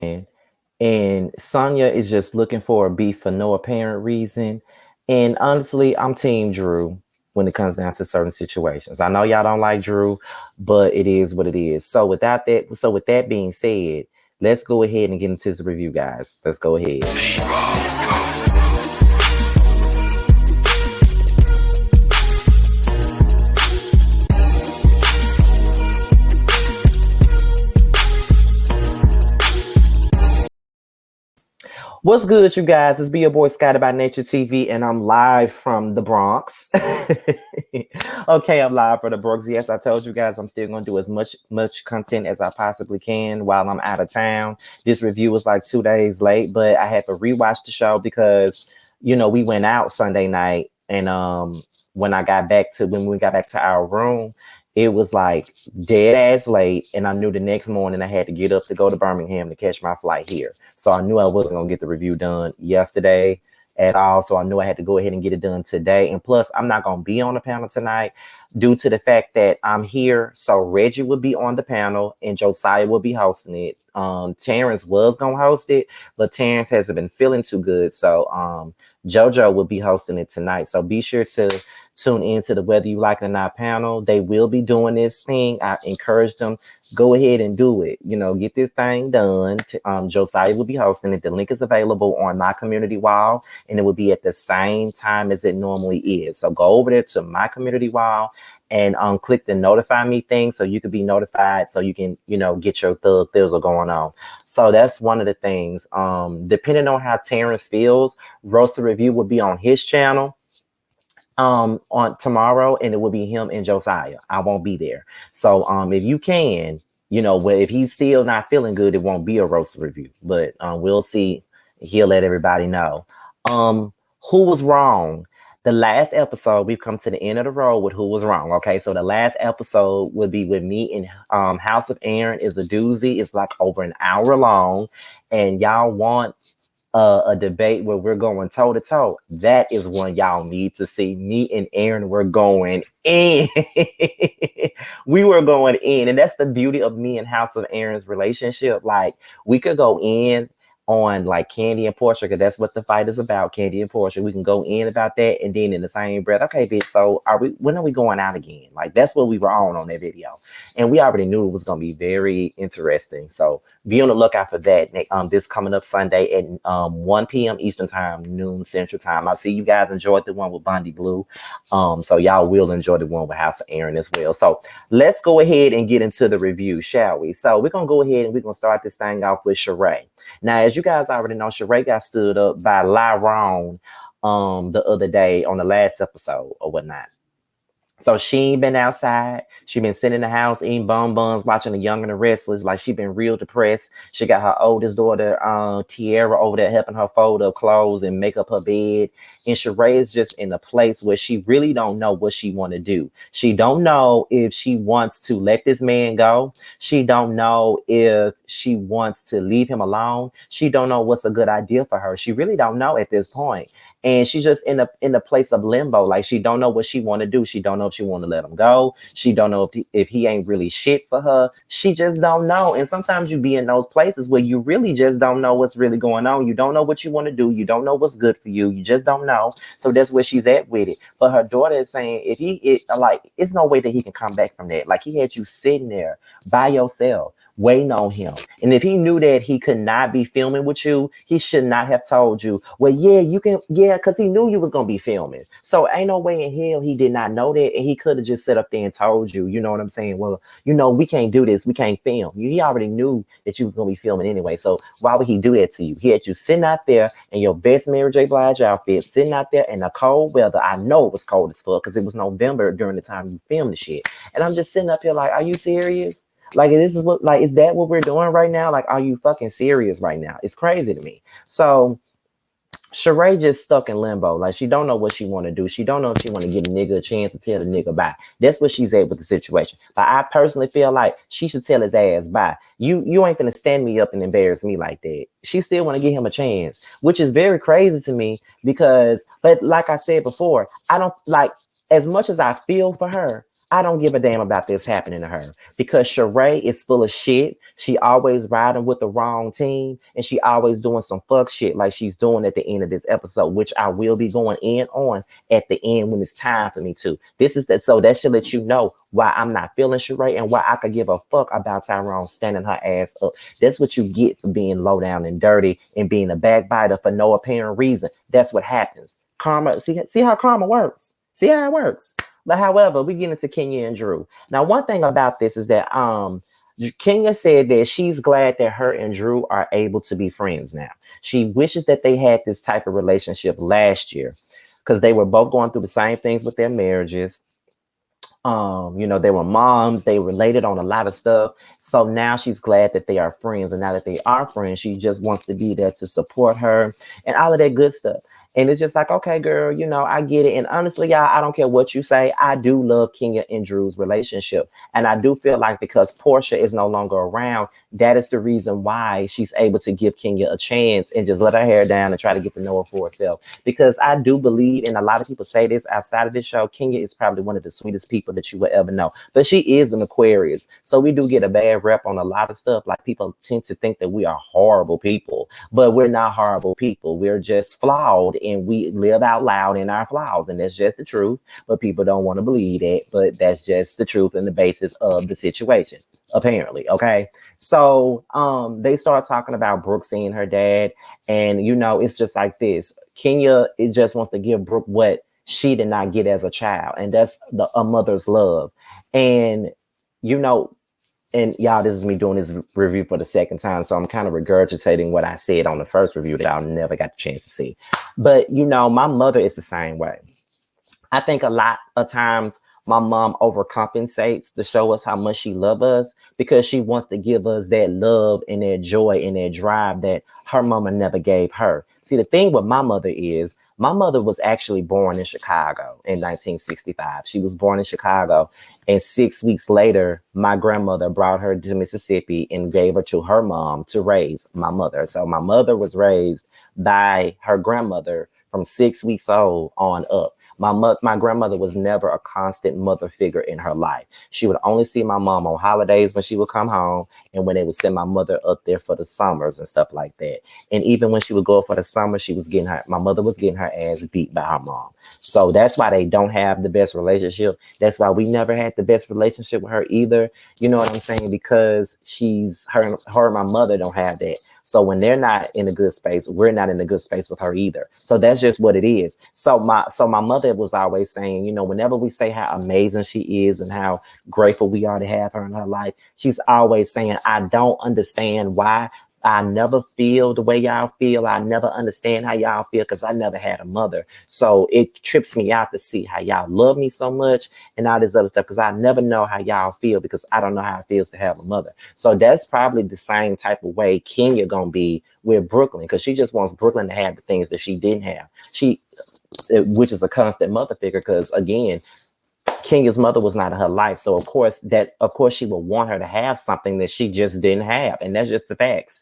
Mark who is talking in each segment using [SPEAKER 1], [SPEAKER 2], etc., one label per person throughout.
[SPEAKER 1] and Sonya is just looking for a beef for no apparent reason. And honestly, I'm Team Drew when it comes down to certain situations. I know y'all don't like Drew, but it is what it is. So with that being said, let's go ahead and get into this review, guys. Let's go ahead. What's good, you guys? It's be your boy Scotty by Nature TV, and I'm live from the Bronx. Okay, I'm live from the Bronx. Yes, I told you guys I'm still gonna do as much content as I possibly can while I'm out of town. This review was like 2 days late, but I had to rewatch the show because we went out Sunday night, and when we got back to our room, it was like dead ass late, and I knew the next morning I had to get up to go to Birmingham to catch my flight here. So I knew I wasn't gonna get the review done yesterday at all. So I knew I had to go ahead and get it done today. And plus, I'm not gonna be on the panel tonight due to the fact that I'm here. So Reggie will be on the panel and Josiah will be hosting it. Terrence was gonna host it, but Terrence hasn't been feeling too good. So JoJo will be hosting it tonight. So be sure to tune into the Whether You Like It or Not panel. They will be doing this thing. I encourage them, go ahead and do it. Get this thing done. Josiah will be hosting it. The link is available on my community wall, and it will be at the same time as it normally is. So go over there to my community wall and click the notify me thing so you can be notified, so you can get your thug thizzle going on. So that's one of the things. Depending on how Terrence feels, Roaster Review will be on his channel on tomorrow, and it will be him and Josiah. I won't be there. So if you can, well, if he's still not feeling good, it won't be a Roaster Review, but we'll see. He'll let everybody know. Who was wrong? The last episode, we've come to the end of the road with who was wrong. Okay, so the last episode would be with me, and House of Aaron is a doozy. It's like over an hour long, and y'all want a debate where we're going toe to toe. That is one y'all need to see. Me and Aaron were going in. We were going in, and that's the beauty of me and House of Aaron's relationship. Like, we could go in on like Candy and Portia, because that's what the fight is about. Candy and Portia, we can go in about that, and then in the same breath, okay, bitch, so when are we going out again? Like, that's what we were on that video, and we already knew it was going to be very interesting. So be on the lookout for that this coming up Sunday at 1 p.m. Eastern time, noon Central time. I see you guys enjoyed the one with Bondi Blue, so y'all will enjoy the one with House of Aaron as well. So let's go ahead and get into the review, shall we? So we're gonna go ahead and we're gonna start this thing off with Sheree. Now, as you guys already know, Sheree got stood up by Lyron the other day on the last episode or whatnot. So she ain't been outside. She been sitting in the house eating bonbons, watching The Young and the Restless. Like, she been real depressed. She got her oldest daughter, Tiara, over there helping her fold up clothes and make up her bed. And Sheree is just in a place where she really don't know what she want to do. She don't know if she wants to let this man go. She don't know if she wants to leave him alone. She don't know what's a good idea for her. She really don't know at this point. And she's just in a place of limbo. Like, she don't know what she want to do. She don't know if she want to let him go. She don't know if he ain't really shit for her. She just don't know. And sometimes you be in those places where you really just don't know what's really going on. You don't know what you want to do. You don't know what's good for you. You just don't know. So that's where she's at with it. But her daughter is saying, it's no way that he can come back from that. Like, he had you sitting there by yourself, waiting on him. And if he knew that he could not be filming with you, he should not have told you, well, yeah, you can, yeah, because he knew you was going to be filming. So ain't no way in hell he did not know that. And he could have just sat up there and told you, you know what I'm saying? Well, we can't do this. We can't film. He already knew that you was going to be filming anyway. So why would he do that to you? He had you sitting out there in your best Mary J. Blige outfit, sitting out there in the cold weather. I know it was cold as fuck because it was November during the time you filmed the shit. And I'm just sitting up here like, are you serious? Like, is that what we're doing right now? Like, are you fucking serious right now? It's crazy to me. So Sheree just stuck in limbo. Like, she don't know what she want to do. She don't know if she want to give a nigga a chance to tell the nigga bye. That's what she's at with the situation. But I personally feel like she should tell his ass bye. You ain't gonna stand me up and embarrass me like that. She still want to give him a chance, which is very crazy to me but like I said before, I don't like, as much as I feel for her, I don't give a damn about this happening to her because Sheree is full of shit. She always riding with the wrong team and she always doing some fuck shit like she's doing at the end of this episode, which I will be going in on at the end when it's time for me to. This is that, so that should let you know why I'm not feeling Sheree and why I could give a fuck about Tyrone standing her ass up. That's what you get for being low down and dirty and being a backbiter for no apparent reason. That's what happens. Karma, see how karma works. See how it works. But however, we get into Kenya and Drew. Now, one thing about this is that Kenya said that she's glad that her and Drew are able to be friends now. She wishes that they had this type of relationship last year because they were both going through the same things with their marriages. They were moms, they related on a lot of stuff. So now she's glad that they are friends. And now that they are friends, she just wants to be there to support her and all of that good stuff. And it's just like, okay, girl, I get it. And honestly, y'all, I don't care what you say. I do love Kenya and Drew's relationship. And I do feel like because Portia is no longer around, that is the reason why she's able to give Kenya a chance and just let her hair down and try to get to know her for herself. Because I do believe, and a lot of people say this outside of this show, Kenya is probably one of the sweetest people that you will ever know. But she is an Aquarius. So we do get a bad rep on a lot of stuff. Like people tend to think that we are horrible people, but we're not horrible people. We're just flawed. And we live out loud in our flaws, and that's just the truth. But people don't want to believe it. But that's just the truth and the basis of the situation, apparently. Okay, so they start talking about Brooke seeing her dad, and it's just like this. Kenya, it just wants to give Brooke what she did not get as a child, and that's a mother's love. And and y'all, this is me doing this review for the second time, so I'm kind of regurgitating what I said on the first review that y'all never got the chance to see. But, my mother is the same way. I think a lot of times my mom overcompensates to show us how much she loves us because she wants to give us that love and that joy and that drive that her mama never gave her. See, the thing with my mother is, my mother was actually born in Chicago in 1965. She was born in Chicago. And 6 weeks later, my grandmother brought her to Mississippi and gave her to her mom to raise my mother. So my mother was raised by her grandmother from 6 weeks old on up. My grandmother was never a constant mother figure in her life. She would only see my mom on holidays when she would come home and when they would send my mother up there for the summers and stuff like that. And even when she would go up for the summer, my mother was getting her ass beat by her mom. So that's why they don't have the best relationship. That's why we never had the best relationship with her either. You know what I'm saying? Because her and my mother don't have that. So when they're not in a good space, we're not in a good space with her either. So that's just what it is. So my mother was always saying, whenever we say how amazing she is and how grateful we are to have her in her life, she's always saying, I don't understand why I never feel the way y'all feel. I never understand how y'all feel because I never had a mother. So it trips me out to see how y'all love me so much and all this other stuff because I never know how y'all feel because I don't know how it feels to have a mother. So that's probably the same type of way Kenya gonna be with Brooklyn because she just wants Brooklyn to have the things that she didn't have. Which is a constant mother figure because again, Kenya's mother was not in her life. So of course she would want her to have something that she just didn't have. And that's just the facts.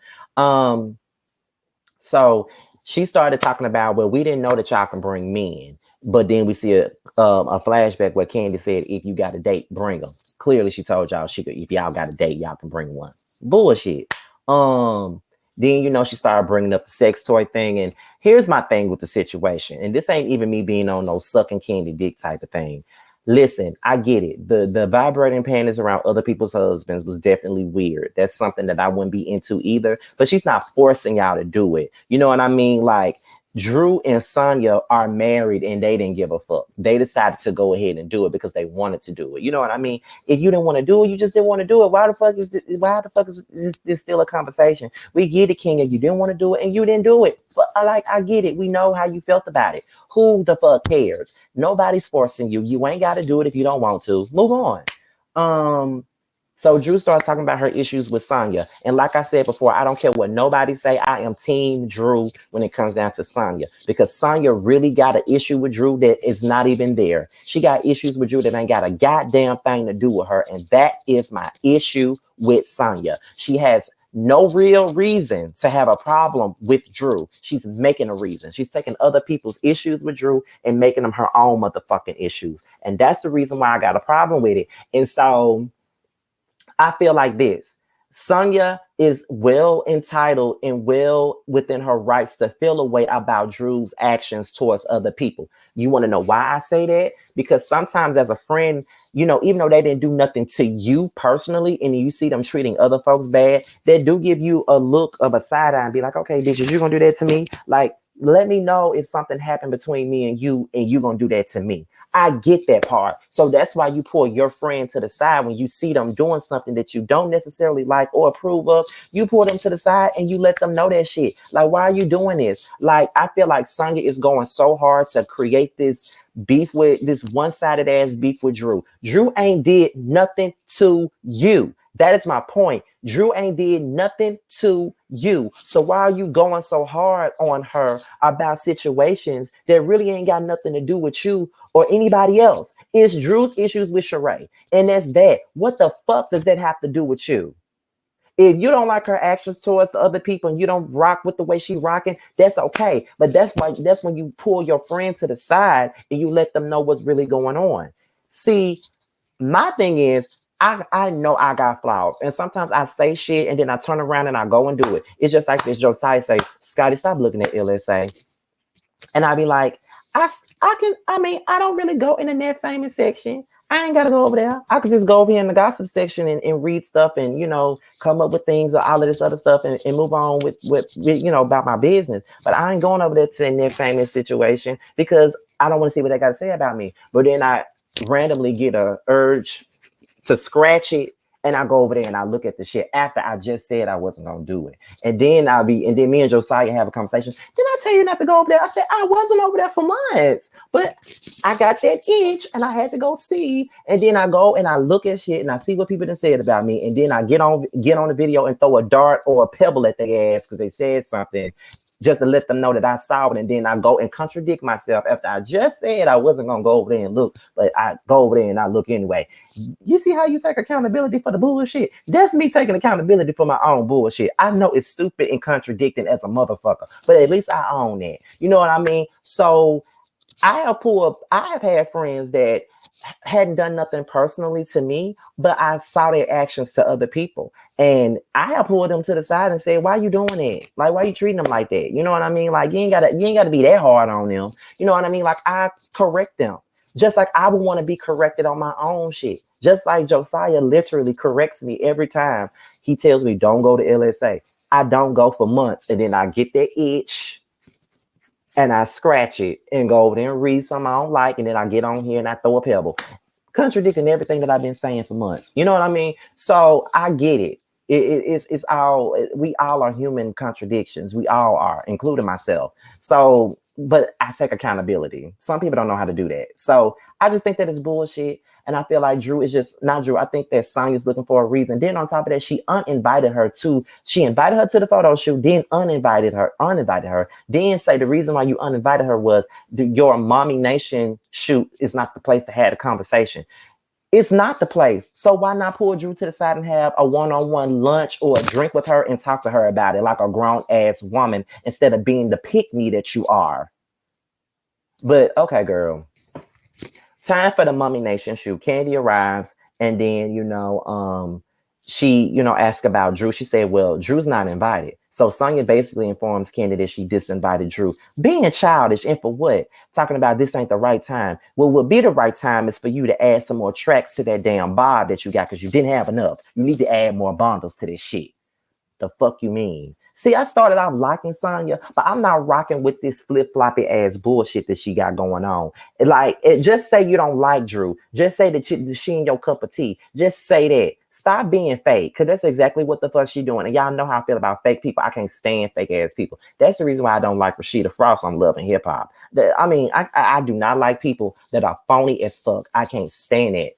[SPEAKER 1] So she started talking about, well, we didn't know that y'all can bring men. But then we see a flashback where Candy said, if you got a date, bring them. Clearly she told y'all if y'all got a date, y'all can bring one. Bullshit. Then, she started bringing up the sex toy thing. And here's my thing with the situation. And this ain't even me being on no sucking candy dick type of thing. Listen, I get it. The vibrating panties around other people's husbands was definitely weird. That's something that I wouldn't be into either. But she's not forcing y'all to do it. You know what I mean? Like, Drew and Sonya are married and they didn't give a fuck. They decided to go ahead and do it because they wanted to do it. You know what I mean? If you didn't want to do it, you just didn't want to do it. Why the fuck is this still a conversation? We get it, Kenya. You didn't want to do it and you didn't do it. But I get it. We know how you felt about it. Who the fuck cares? Nobody's forcing you. You ain't got to do it if you don't want to. Move on. So Drew starts talking about her issues with Sonya. And like I said before, I don't care what nobody say. I am team Drew when it comes down to Sonya. Because Sonya really got an issue with Drew that is not even there. She got issues with Drew that ain't got a goddamn thing to do with her. And that is my issue with Sonya. She has No real reason to have a problem with Drew. She's making a reason. She's taking other people's issues with Drew and making them her own motherfucking issues. And that's the reason why I got a problem with it. And so I feel like this. Sonya is well entitled and well within her rights to feel a way about Drew's actions towards other people. You want to know why I say that? Because sometimes as a friend, you know, even though they didn't do nothing to you personally and you see them treating other folks bad, they do give you a look of a side eye and be like, okay, bitches, you gonna do that to me? Like, let me know if something happened between me and you gonna do that to me. I get that part. So that's why you pull your friend to the side when you see them doing something that you don't necessarily like or approve of. You pull them to the side and you let them know that shit. Like, why are you doing this? Like, I feel like Sonya is going so hard to create this beef with this one-sided ass beef with Drew. Drew ain't did nothing to you. That is my point. Drew ain't did nothing to you. So why are you going so hard on her about situations that really ain't got nothing to do with you or anybody else? It's Drew's issues with Sheree. And that's that. What the fuck does that have to do with you? If you don't like her actions towards the other people and you don't rock with the way she rocking, that's okay. But that's when you pull your friend to the side and you let them know what's really going on. See, my thing is, I know I got flaws, and sometimes I say shit and then I turn around and I go and do it. It's just like this Josiah say, Scotty, stop looking at LSA. And I be like, I don't really go in the net famous section. I ain't gotta go over there. I could just go over here in the gossip section and read stuff and, you know, come up with things or all of this other stuff and move on with, you know, about my business. But I ain't going over there to the net famous situation because I don't want to see what they got to say about me. But then I randomly get a urge to scratch it, and I go over there and I look at the shit after I just said I wasn't gonna do it. And then me and Josiah have a conversation. Did I tell you not to go over there? I said I wasn't over there for months, but I got that itch and I had to go see. And then I go and I look at shit and I see what people done said about me. And then I get on the video and throw a dart or a pebble at their ass because they said something, just to let them know that I saw it. And then I go and contradict myself after I just said I wasn't going to go over there and look, but I go over there and I look anyway. You see how you take accountability for the bullshit? That's me taking accountability for my own bullshit. I know it's stupid and contradicting as a motherfucker, but at least I own that. You know what I mean? So I have had friends that hadn't done nothing personally to me, but I saw their actions to other people. And I have pulled them to the side and said, why are you doing it? Like, why are you treating them like that? You know what I mean? Like, you ain't gotta be that hard on them. You know what I mean? Like, I correct them. Just like I would want to be corrected on my own shit. Just like Josiah literally corrects me every time he tells me, don't go to LSA. I don't go for months. And then I get that itch and I scratch it and go over there and read something I don't like. And then I get on here and I throw a pebble, contradicting everything that I've been saying for months. You know what I mean? So I get it. It's all, we all are human contradictions. We all are, including myself. So, but I take accountability. Some people don't know how to do that. So I just think that it's bullshit. And I feel like Drew is just not Drew. I think that Sonya's looking for a reason. Then on top of that, she invited her to the photo shoot, then uninvited her, then say the reason why you uninvited her was your Mommy Nation shoot is not the place to have a conversation. It's not the place. So why not pull Drew to the side and have a one-on-one lunch or a drink with her and talk to her about it like a grown-ass woman instead of being the pick-me that you are? But okay, girl. Time for the Mommy Nation shoot. Candy arrives, and then, she, asked about Drew. She said, well, Drew's not invited. So Sonya basically informs Candy that she disinvited Drew. Being childish, and for what? Talking about this ain't the right time. What would be the right time is for you to add some more tracks to that damn bob that you got because you didn't have enough. You need to add more bundles to this shit. The fuck you mean? See, I started off liking Sonya, but I'm not rocking with this flip-floppy ass bullshit that she got going on. Just say you don't like Drew. Just say that she ain't your cup of tea. Just say that. Stop being fake, because that's exactly what the fuck she doing. And y'all know how I feel about fake people. I can't stand fake ass people. That's the reason why I don't like Rashida Frost on Love and Hip Hop. I do not like people that are phony as fuck. I can't stand it.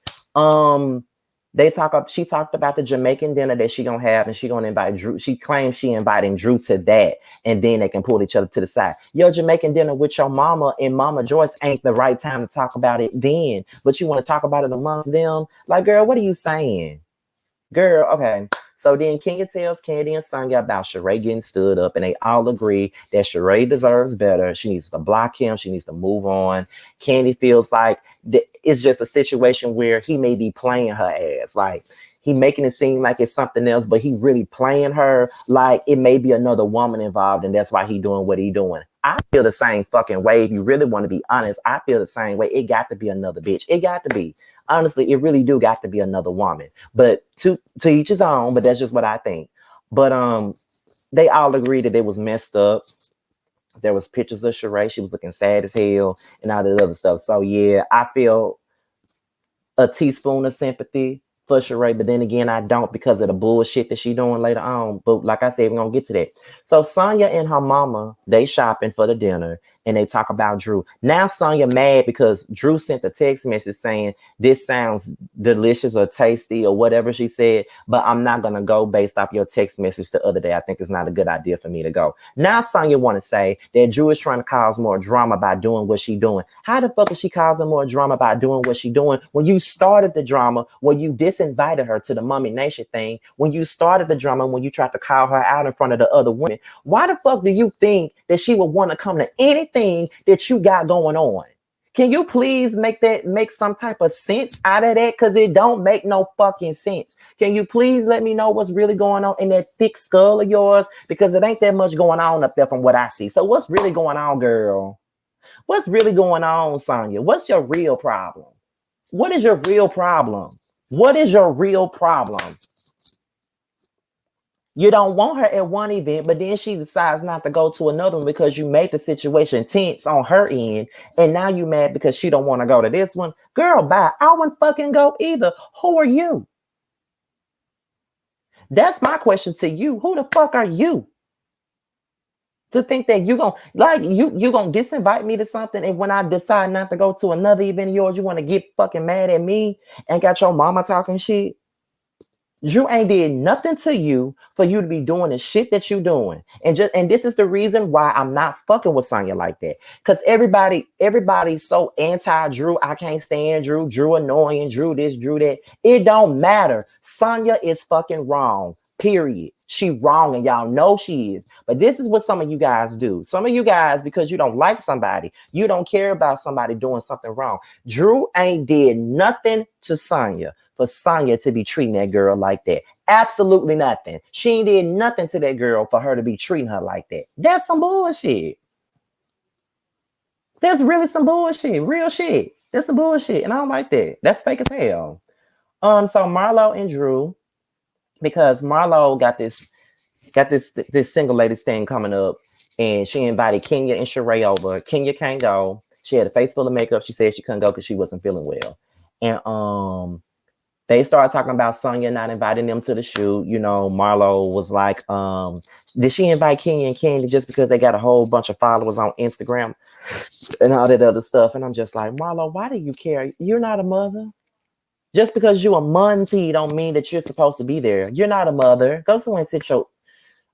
[SPEAKER 1] She talked about the Jamaican dinner that she gonna have, and she gonna invite Drew. She claims she inviting Drew to that, and then they can pull each other to the side. Your Jamaican dinner with your mama and Mama Joyce ain't the right time to talk about it then, but you want to talk about it amongst them? Like, girl, what are you saying? Girl, okay. So then Kenya tells Candy and Sonya about Sheree getting stood up, and they all agree that Sheree deserves better. She needs to block him. She needs to move on. Candy feels like it's just a situation where he may be playing her ass. Like, he making it seem like it's something else, but he really playing her like it may be another woman involved, and that's why he doing what he doing. I feel the same fucking way. If you really want to be honest, I feel the same way. It got to be another bitch. It got to be. Honestly, it really do got to be another woman. But to each his own, but that's just what I think. But they all agree that it was messed up. There was pictures of Sheree. She was looking sad as hell and all this other stuff. So yeah, I feel a teaspoon of sympathy for Sheree, but then again, I don't, because of the bullshit that she doing later on. But like I said, we're gonna get to that. So Sonya and her mama, they shopping for the dinner, and they talk about Drew. Now Sonya mad because Drew sent a text message saying this sounds delicious or tasty or whatever she said, but I'm not gonna go based off your text message the other day. I think it's not a good idea for me to go. Now Sonya want to say that Drew is trying to cause more drama by doing what she doing. How the fuck is she causing more drama by doing what she doing when you started the drama, when you disinvited her to the Mommy Nation thing, when you started the drama, when you tried to call her out in front of the other women? Why the fuck do you think that she would want to come to anything that you got going on? Can you please make some type of sense out of that? Because it don't make no fucking sense. Can you please let me know what's really going on in that thick skull of yours? Because it ain't that much going on up there from what I see. So what's really going on, girl? What's really going on, Sonya? What's your real problem? What is your real problem? What is your real problem? You don't want her at one event, but then she decides not to go to another one because you made the situation tense on her end, and now you mad because she don't want to go to this one. Girl, bye. I wouldn't fucking go either. Who are you? That's my question to you. Who the fuck are you to think that you gonna disinvite me to something, and when I decide not to go to another event of yours, you want to get fucking mad at me and got your mama talking shit? Drew ain't did nothing to you for you to be doing the shit that you doing. And this is the reason why I'm not fucking with Sonya like that. Because everybody's so anti-Drew. I can't stand Drew. Drew annoying. Drew this, Drew that. It don't matter. Sonya is fucking wrong. Period. She wrong, and y'all know she is. But this is what some of you guys do. Some of you guys, because you don't like somebody, you don't care about somebody doing something wrong. Drew ain't did nothing to Sonya for Sonya to be treating that girl like that. Absolutely nothing. She ain't did nothing to that girl for her to be treating her like that. That's some bullshit. That's really some bullshit. Real shit. That's some bullshit. And I don't like that. That's fake as hell. So Marlo and Drew, because Marlo got this single ladies thing coming up, and she invited Kenya and Sheree over. Kenya can't go. She had a face full of makeup. She said she couldn't go because she wasn't feeling well. And they started talking about Sonya not inviting them to the shoot. You know, Marlo was like, did she invite Kenya and Candy just because they got a whole bunch of followers on Instagram and all that other stuff? And I'm just like, Marlo, why do you care? You're not a mother. Just because you're a muntie don't mean that you're supposed to be there. You're not a mother. Go somewhere and sit your...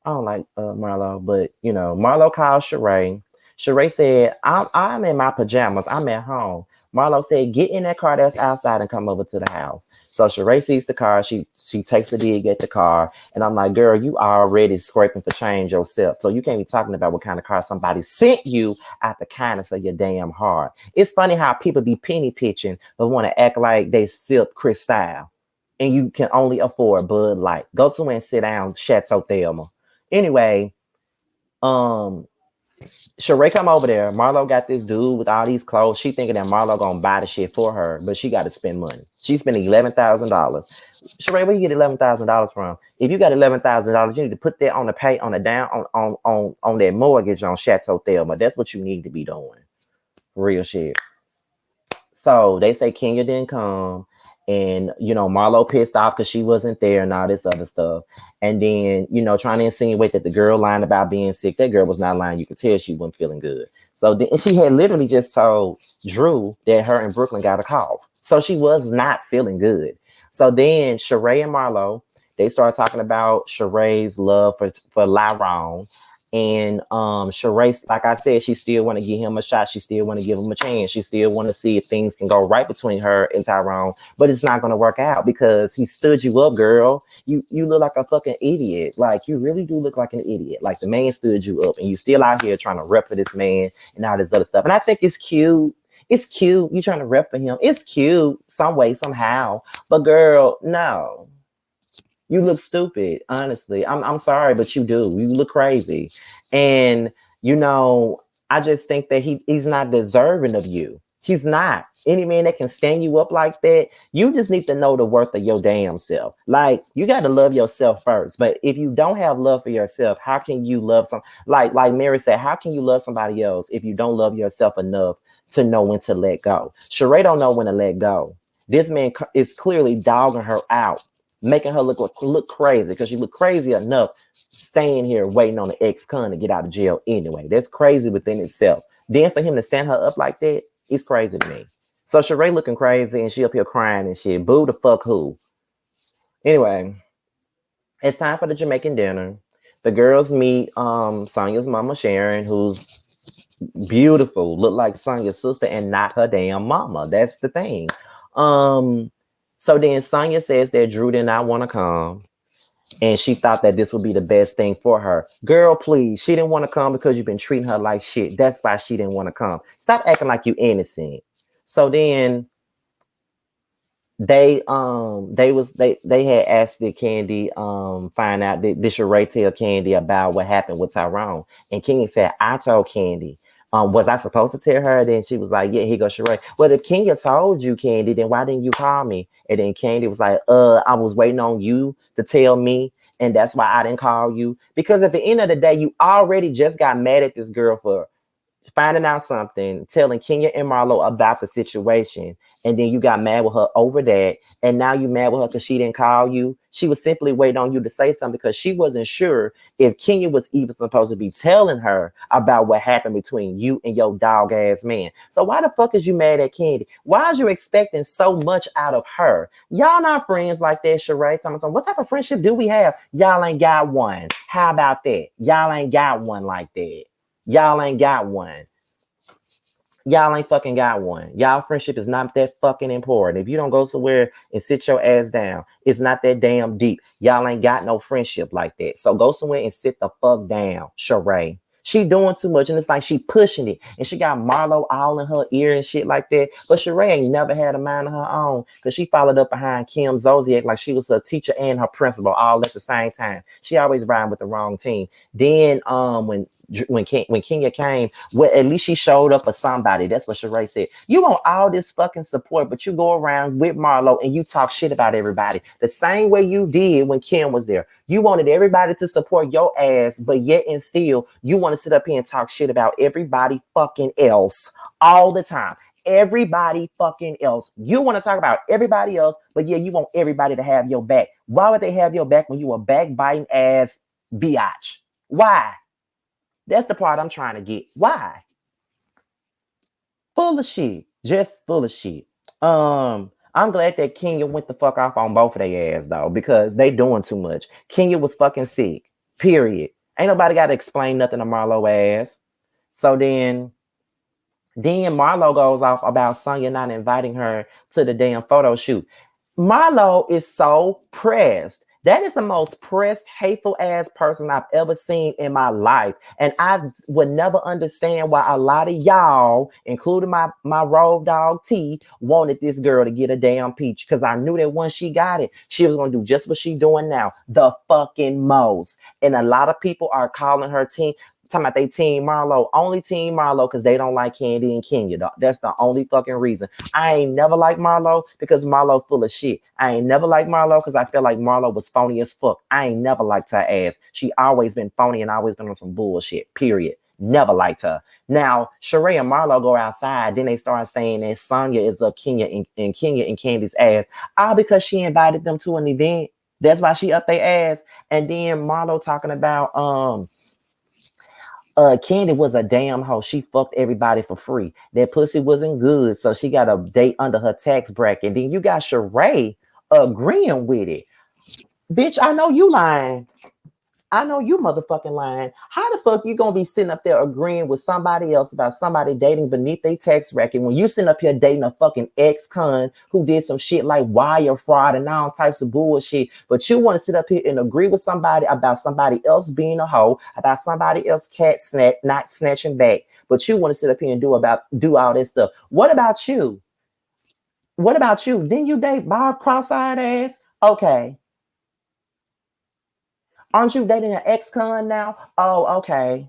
[SPEAKER 1] I don't like Marlo, but you know, Marlo called Sheree. Sheree said, I'm in my pajamas. I'm at home. Marlo said, get in that car that's outside and come over to the house. So Sheree sees the car. She takes the dig at the car. And I'm like, girl, you already scraping for change yourself. So you can't be talking about what kind of car somebody sent you out the kindness of your damn heart. It's funny how people be penny pitching but want to act like they sip Cristal and you can only afford Bud Light. Go somewhere and sit down, Chateau Thelma. Anyway, Sheree come over there. Marlo got this dude with all these clothes. She thinking that Marlo gonna buy the shit for her, but she got to spend money. She's spending $11,000. Sheree, where you get $11,000 from? If you got $11,000, you need to put that on that mortgage on Chateau Thelma. That's what you need to be doing. Real shit. So they say Kenya didn't come. And, you know, Marlo pissed off because she wasn't there and all this other stuff. And then, you know, trying to insinuate that the girl lying about being sick. That girl was not lying. You could tell she wasn't feeling good. So then she had literally just told Drew that her and Brooklyn got a cough. So she was not feeling good. So then Sheree and Marlo, they started talking about Sheree's love for Lyron. And Sheree, like I said, she still want to give him a shot. She still want to give him a chance. She still want to see if things can go right between her and Tyrone. But it's not going to work out because he stood you up, girl. You look like a fucking idiot. Like, you really do look like an idiot. Like, the man stood you up, and you still out here trying to rep for this man and all this other stuff. And I think it's cute. It's cute. You trying to rep for him. It's cute some way, somehow. But girl, no. You look stupid, honestly. I'm sorry, but you do. You look crazy. And you know, I just think that he's not deserving of you. He's not. Any man that can stand you up like that, you just need to know the worth of your damn self. Like, you got to love yourself first. But if you don't have love for yourself, how can you love some like Mary said, how can you love somebody else if you don't love yourself enough to know when to let go? Sheree don't know when to let go. This man is clearly dogging her out, making her look crazy, because she look crazy enough staying here waiting on the ex-con to get out of jail anyway. That's crazy within itself. Then for him to stand her up like that, it's crazy to me. So Sheree looking crazy and she up here crying and shit. Boo the fuck who? Anyway, it's time for the Jamaican dinner. The girls meet Sonya's mama Sharon, who's beautiful, look like Sonya's sister and not her damn mama. That's the thing. So then Sonya says that Drew did not want to come, and she thought that this would be the best thing for her. Girl, please. She didn't want to come because you've been treating her like shit. That's why she didn't want to come. Stop acting like you innocent. So then they had asked the Candy find out did Sheree tell Candy about what happened with Tyrone, and King said, I told Candy. Was I supposed to tell her? Then she was like, yeah, here goes Sheree. Well, if Kenya told you, Candy, then why didn't you call me? And then Candy was like, I was waiting on you to tell me, and that's why I didn't call you. Because at the end of the day, you already just got mad at this girl for finding out something, telling Kenya and Marlo about the situation, and then you got mad with her over that, and now you mad with her because she didn't call you. She was simply waiting on you to say something because she wasn't sure if Kenya was even supposed to be telling her about what happened between you and your dog ass man. So why the fuck is you mad at Candy? Why is you expecting so much out of her? Y'all not friends like that, Sheree. Thomas. What type of friendship do we have? Y'all ain't got one. How about that? Y'all ain't got one like that. Y'all ain't got one. Y'all ain't fucking got one. Y'all friendship is not that fucking important. If you don't go somewhere and sit your ass down, it's not that damn deep. Y'all ain't got no friendship like that. So go somewhere and sit the fuck down, Sheree. She doing too much, and it's like she pushing it, and she got Marlo all in her ear and shit like that. But Sheree ain't never had a mind of her own, because she followed up behind Kim Zolciak like she was her teacher and her principal all at the same time. She always riding with the wrong team. Then when Kenya came, well, at least she showed up for somebody. That's what Sheree said. You want all this fucking support, but you go around with Marlo and you talk shit about everybody the same way you did when Kim was there. You wanted everybody to support your ass, but yet and still you want to sit up here and talk shit about everybody fucking else all the time. Everybody fucking else. You want to talk about everybody else, but yeah, you want everybody to have your back. Why would they have your back when you a backbiting ass biatch? Why? That's the part I'm trying to get. Why? Full of shit. Just full of shit. I'm glad that Kenya went the fuck off on both of their ass, though, because they doing too much. Kenya was fucking sick. Period. Ain't nobody got to explain nothing to Marlo ass. So then Marlo goes off about Sonya not inviting her to the damn photo shoot. Marlo is so pressed. That is the most pressed, hateful ass person I've ever seen in my life. And I would never understand why a lot of y'all, including my road dog T, wanted this girl to get a damn peach. Because I knew that once she got it, she was going to do just what she's doing now. The fucking most. And a lot of people are calling her team. Talking about they team Marlo, only team Marlo because they don't like Candy and Kenya. Dog. That's the only fucking reason. I ain't never liked Marlo because Marlo full of shit. I ain't never liked Marlo because I feel like Marlo was phony as fuck. I ain't never liked her ass. She always been phony and always been on some bullshit. Period. Never liked her. Now, Sheree and Marlo go outside. Then they start saying that Sonya is up Kenya and Kenya and Candy's ass. All because she invited them to an event. That's why she up their ass. And then Marlo talking about Candy was a damn hoe. She fucked everybody for free. That pussy wasn't good, so she got a date under her tax bracket. Then you got Sheree agreeing with it. Bitch, I know you lying. I know you motherfucking lying. How the fuck you gonna be sitting up there agreeing with somebody else about somebody dating beneath their tax bracket when you sitting up here dating a fucking ex-con who did some shit like wire fraud and all types of bullshit, but you want to sit up here and agree with somebody about somebody else being a hoe, about somebody else not snatching back, but you want to sit up here and do all this stuff. What about you? What about you? Didn't you date Bob cross-eyed ass? Okay. Aren't you dating an ex-con now? Oh, okay.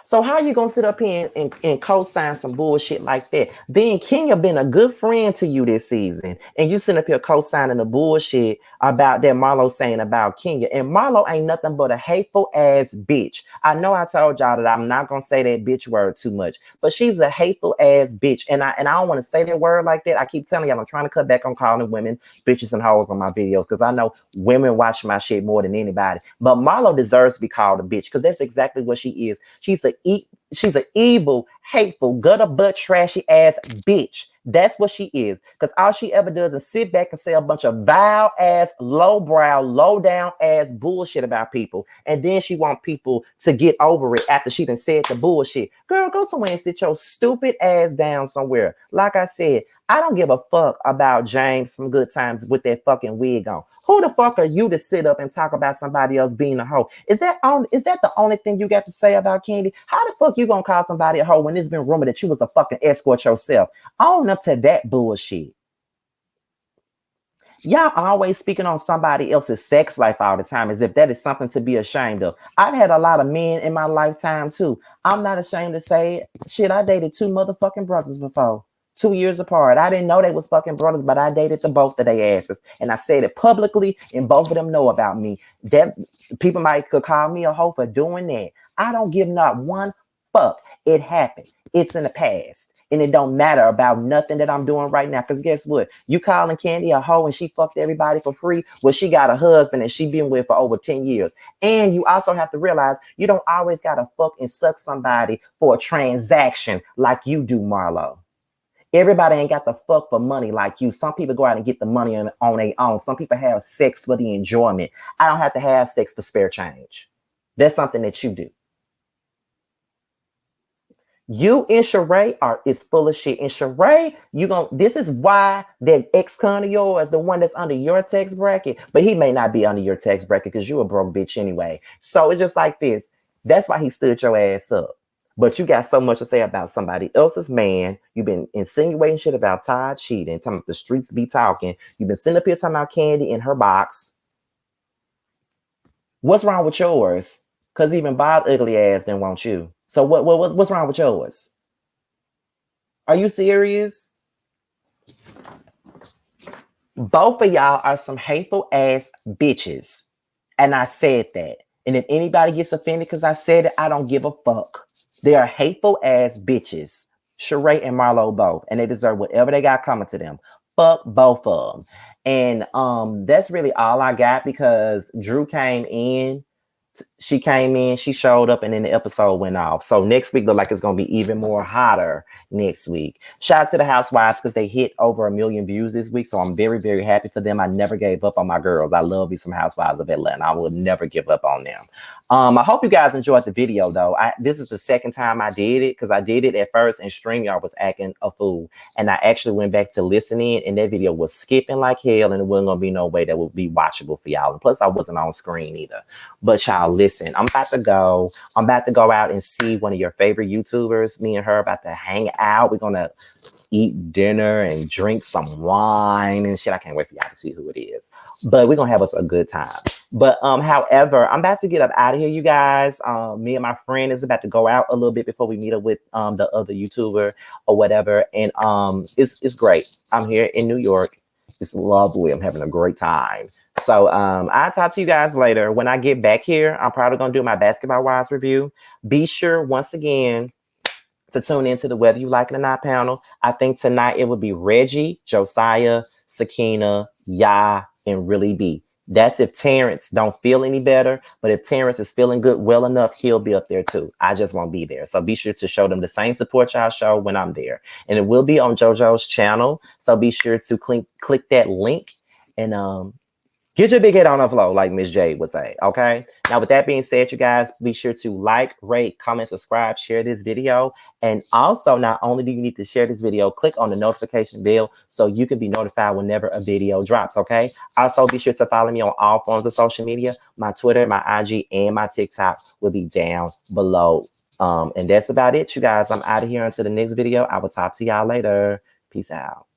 [SPEAKER 1] So how you gonna sit up here and co-sign some bullshit like that? Then Kenya been a good friend to you this season, and you sitting up here co-signing the bullshit about that Marlo saying about Kenya. And Marlo ain't nothing but a hateful ass bitch. I know I told y'all that I'm not gonna say that bitch word too much, but she's a hateful ass bitch. And I don't want to say that word like that. I keep telling y'all I'm trying to cut back on calling women bitches and hoes on my videos because I know women watch my shit more than anybody. But Marlo deserves to be called a bitch because that's exactly what she is. She's an evil, hateful, gutter butt, trashy ass bitch. That's what she is. Because all she ever does is sit back and say a bunch of vile ass, lowbrow, low down ass bullshit about people. And then she want people to get over it after she done said the bullshit. Girl, go somewhere and sit your stupid ass down somewhere. Like I said, I don't give a fuck about James from Good Times with that fucking wig on. Who the fuck are you to sit up and talk about somebody else being a hoe? Is that the only thing you got to say about Candy? How the fuck you gonna call somebody a hoe when it's been rumored that you was a fucking escort yourself? Own up to that bullshit. Y'all always speaking on somebody else's sex life all the time as if that is something to be ashamed of. I've had a lot of men in my lifetime too. I'm not ashamed to say it. Shit, I dated 2 motherfucking brothers before. 2 years apart. I didn't know they was fucking brothers, but I dated the both of their asses. And I said it publicly, and both of them know about me. That people could call me a hoe for doing that. I don't give not one fuck. It happened. It's in the past. And it don't matter about nothing that I'm doing right now. Because guess what? You calling Candy a hoe and she fucked everybody for free? Well, she got a husband and she been with for over 10 years. And you also have to realize you don't always got to fuck and suck somebody for a transaction like you do, Marlo. Everybody ain't got the fuck for money like you. Some people go out and get the money on their own. Some people have sex for the enjoyment. I don't have to have sex for spare change. That's something that you do. You and Sheree is full of shit. And Sheree, this is why that ex-con of yours, the one that's under your tax bracket, but he may not be under your tax bracket because you a broke bitch anyway. So it's just like this. That's why he stood your ass up. But you got so much to say about somebody else's man. You've been insinuating shit about Todd cheating, talking about the streets be talking. You've been sitting up here talking about Candy in her box. What's wrong with yours? Because even Bob ugly ass didn't want you. So what's wrong with yours? Are you serious? Both of y'all are some hateful ass bitches. And I said that. And if anybody gets offended because I said it, I don't give a fuck. They are hateful ass bitches. Sheree and Marlo both. And they deserve whatever they got coming to them. Fuck both of them. And that's really all I got because Drew came in. She came in, she showed up, and then the episode went off. So next week look like it's gonna be even more hotter next week. Shout out to the Housewives because they hit over 1 million views this week. So I'm very, very happy for them. I never gave up on my girls. I love me some Housewives of Atlanta. I will never give up on them. I hope you guys enjoyed the video though. This is the second time I did it because I did it at first and StreamYard was acting a fool. And I actually went back to listening and that video was skipping like hell and it wasn't gonna be no way that would be watchable for y'all. And plus I wasn't on screen either. But y'all listen, I'm about to go out and see one of your favorite YouTubers. Me and her about to hang out. We're gonna eat dinner and drink some wine and shit. I can't wait for y'all to see who it is. But we're gonna have us a good time. But however, I'm about to get up out of here, you guys. Me and my friend is about to go out a little bit before we meet up with the other YouTuber or whatever. And it's great. I'm here in New York. It's lovely. I'm having a great time. So I'll talk to you guys later. When I get back here, I'm probably gonna do my Basketball Wives review. Be sure once again to tune into the Whether You Like It or Not panel. I think tonight it will be Reggie, Josiah, Sakina, Ya, and Really B. That's if Terrence don't feel any better. But if Terrence is feeling good well enough, he'll be up there too. I just won't be there. So be sure to show them the same support y'all show when I'm there. And it will be on JoJo's channel. So be sure to click that link and get your big head on the floor, like Miss J would say. Okay. Now, with that being said, you guys, be sure to like, rate, comment, subscribe, share this video. And also, not only do you need to share this video, click on the notification bell so you can be notified whenever a video drops, okay? Also, be sure to follow me on all forms of social media. My Twitter, my IG, and my TikTok will be down below. And that's about it, you guys. I'm out of here until the next video. I will talk to y'all later. Peace out.